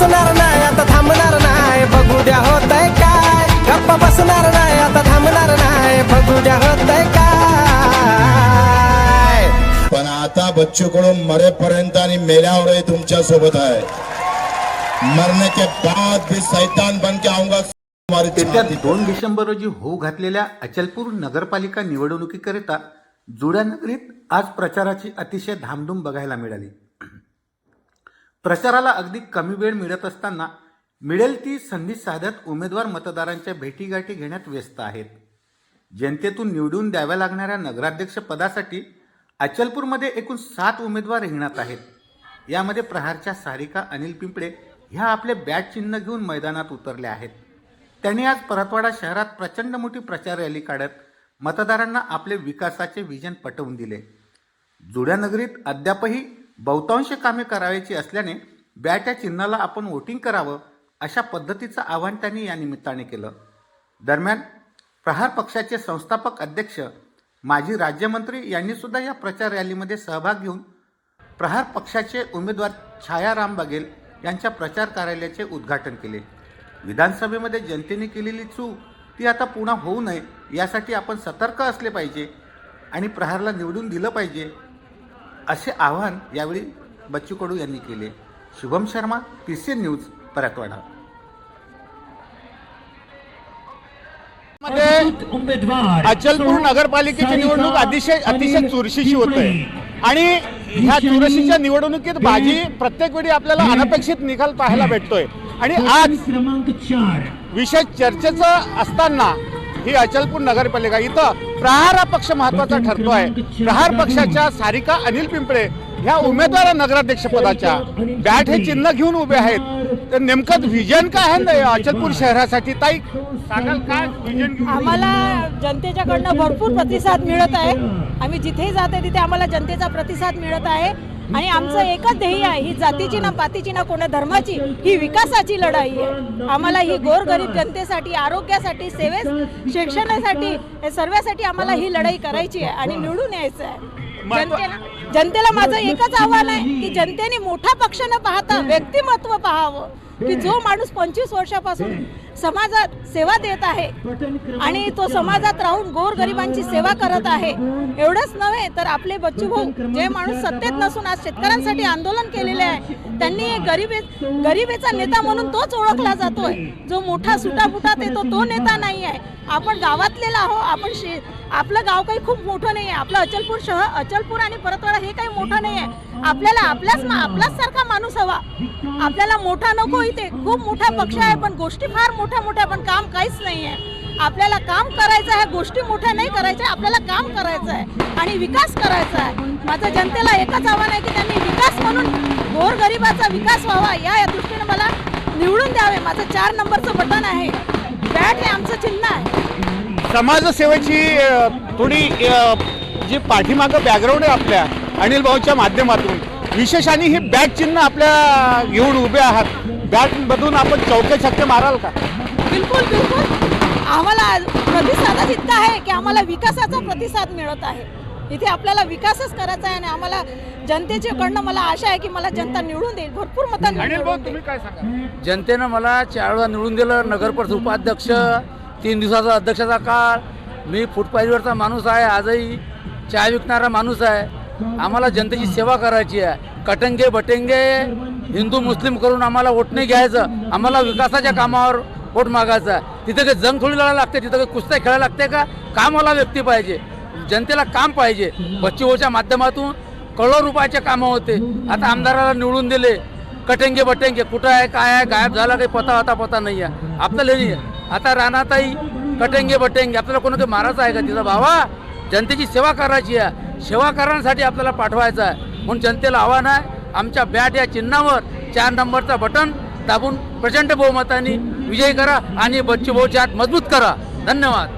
बसणार नाही आता थांबणार नाही बघू द्या होतंय काय गप्पा बसणार नाही आता थांबणार नाही बघू द्या होतंय काय पण आता बच्चू कडू मरेपर्यंत आणि मेल्यावरही तुमच्या सोबत आहे मरने के बाद भी शैतान बन के आऊंगा। येत्या 2 डिसेंबर रोजी होऊ घातलेल्या अचलपूर नगरपालिका निवडणुकीकरिता जुड्या नगरीत आज प्रचाराची अतिशय धामधूम बघायला मिळाली। प्रचाराला अगदी कमी वेळ मिळत असताना मिळेल ती संधी साधत उमेदवार मतदारांच्या भेटीगाठी घेण्यात व्यस्त आहेत। जनतेतून निवडून द्याव्या लागणाऱ्या नगराध्यक्ष पदासाठी अचलपूरमध्ये एकूण 7 उमेदवार रिंगणात आहेत। यामध्ये प्रहारच्या सारिका अनिल पिंपळे ह्या आपले बॅट चिन्ह घेऊन मैदानात उतरल्या आहेत। त्यांनी आज परतवाडा शहरात प्रचंड मोठी प्रचार रॅली काढत मतदारांना आपले विकासाचे विजन पटवून दिले। जुड्या नगरीत अद्यापही बहुतांश कामे करायची असल्याने बॅट या चिन्हाला आपण वोटिंग करावं अशा पद्धतीचं आवाहन त्यांनी या निमित्ताने केलं। दरम्यान प्रहार पक्षाचे संस्थापक अध्यक्ष माजी राज्यमंत्री यांनी सुद्धा या प्रचार रॅलीमध्ये सहभाग घेऊन प्रहार पक्षाचे उमेदवार छायाराम बघेल यांच्या प्रचार कार्यालयाचे उद्घाटन केले। विधानसभेमध्ये जनतेने केलेली चूक ती आता पुन्हा होऊ नये यासाठी आपण सतर्क असले पाहिजे आणि प्रहारला निवडून दिलं पाहिजे असे आवाहन यावेळी बच्चू कडू यांनी केले। Shubham Sharma, PCN news, Paratwada. अचलपूर नगरपालिकेची निवडणूक अतिशय चुरशीची होते आणि ह्या चुरशीच्या निवडणुकीत बाजी प्रत्येक वेळी आपल्याला अनपेक्षित निकाल पाहायला भेटतोय आणि आज विशेष चर्चेचं असताना ही अचलपूर नगरपालिका इथं प्रहार हा पक्ष महत्वाचा ठरतोय। प्रहार पक्षाच्या सारिका अनिल पिंपळे ह्या उमेदवार नगराध्यक्ष पदाच्या बॅट हे चिन्ह घेऊन उभे आहेत। तर नेमकं विजन काय आहे अचलपूर शहरासाठी ताई सांगाल काय विजन? आम्हाला जनतेच्याकडनं भरपूर प्रतिसाद मिळत आहे। आम्ही जिथेही जाते तिथे आम्हाला जनतेचा प्रतिसाद मिळत आहे आणि आमचं एकच ध्येय आहे, ही जातीची ना पातीची ना कोणा धर्माची, ही विकासाची लढाई आहे। आम्हाला ही गोरगरीब जनतेसाठी, आरोग्यासाठी, शिक्षणासाठी, हे सर्वांसाठी आम्हाला ही लढाई करायची आहे आणि निवडून यायचं आहे। जनतेला माझं एकच आव्हान आहे की जनतेने मोठा पक्ष न पाहता व्यक्तिमत्व पाहावं की जो माणूस 25 वर्षापासून समाजात सेवा देत आहे आणि तो समाजात राहून गोरगरिबांची सेवा करत आहे। एवढंच नव्हे तर आपले बच्चू भाऊ जे माणूस सत्तेत नसून आज शेतकऱ्यांसाठी आंदोलन केलेले आहे, त्यांनी गरिबीचा नेता म्हणून तोच ओळखला जातोय। जो मोठा सुटाफुटात येतो तो नेता नाही आहे। आपण गावातलेला आहो, आपलं गाव काही खूप मोठं नाही आहे। आपलं अचलपूर शहर, अचलपूर आणि परतवाडा हे काही मोठं नाही आहे। आपल्याला आपल्याच सारखा माणूस हवा। आपल्याला मोठा नको, इथे खूप मोठा पक्ष आहे पण गोष्टी फार मोठ्या पण काम काहीच नाही आहे। आपल्याला काम करायचं आहे, गोष्टी मोठ्या नाही करायच्या, आपल्याला काम करायचं आहे आणि विकास करायचा आहे। माझं जनतेला एकच आव्हान आहे की त्यांनी विकास म्हणून गोरगरिबाचा विकास व्हावा या दृष्टीने मला निवडून द्यावे। माझं 4 नंबरचं बटन आहे, बॅट हे आमचं चिन्ह आहे। समाजसेवेची थोडी जी पाठीमागं बॅकग्राऊंड आहे आपल्या अनिल भाऊच्या माध्यमातून विशेष आणि हे बॅट चिन्ह आपल्या घेऊन उभे आहात, बॅट मधून आपण चौके छक्के माराल का? बिलकुल आम्हाला प्रतिसादच इतका आहे की आम्हाला विकासाचा प्रतिसाद मिळत आहे। इथे आपल्याला विकासच करायचा आहे आणि आम्हाला जनतेच्याकडनं मला आशा आहे की मला जनता निवडून देईल, भरपूर मतांनी निवडून देईल। काय सांगा? जनतेनं मला 4 वेळा निवडून दिलं, नगरपरिषद उपाध्यक्ष, 3 दिवसाचा अध्यक्षाचा काळ, मी फुटपाथवरचा माणूस आहे, आजही चहा विकणारा माणूस आहे। आम्हाला जनतेची सेवा करायची आहे। कटंगे बटेंगे हिंदू मुस्लिम करून आम्हाला वोट नाही घ्यायचं, आम्हाला विकासाच्या कामावर वोट मागायचा आहे। तिथे काही जंग थोडी लढायला लागते, तिथं काही कुस्त्या खेळायला लागते का? कामाला व्यक्ती पाहिजे, जनतेला काम पाहिजे। बच्चूभाऊच्या माध्यमातून करोडो रुपयाचे कामं होते, आता आमदाराला निवडून दिले, कटेंगे बटेंगे कुठं आहे काय आहे गायब झाला, काही पता नाही आहे आपल्याला नाही आहे। आता रानाताई कटेंगे बटेंगे आपल्याला कोणी मारायचं आहे का? तिचा भावा जनतेची सेवा करायची आहे, सेवा करण्यासाठी आपल्याला पाठवायचं आहे। म्हणून जनतेला आव्हान आहे, आमच्या बॅट या चिन्हावर 4 नंबरचा बटन दाबून प्रचंड बहुमताने विजयी करा आणि बच्चूभाऊच्या हात मजबूत करा। धन्यवाद।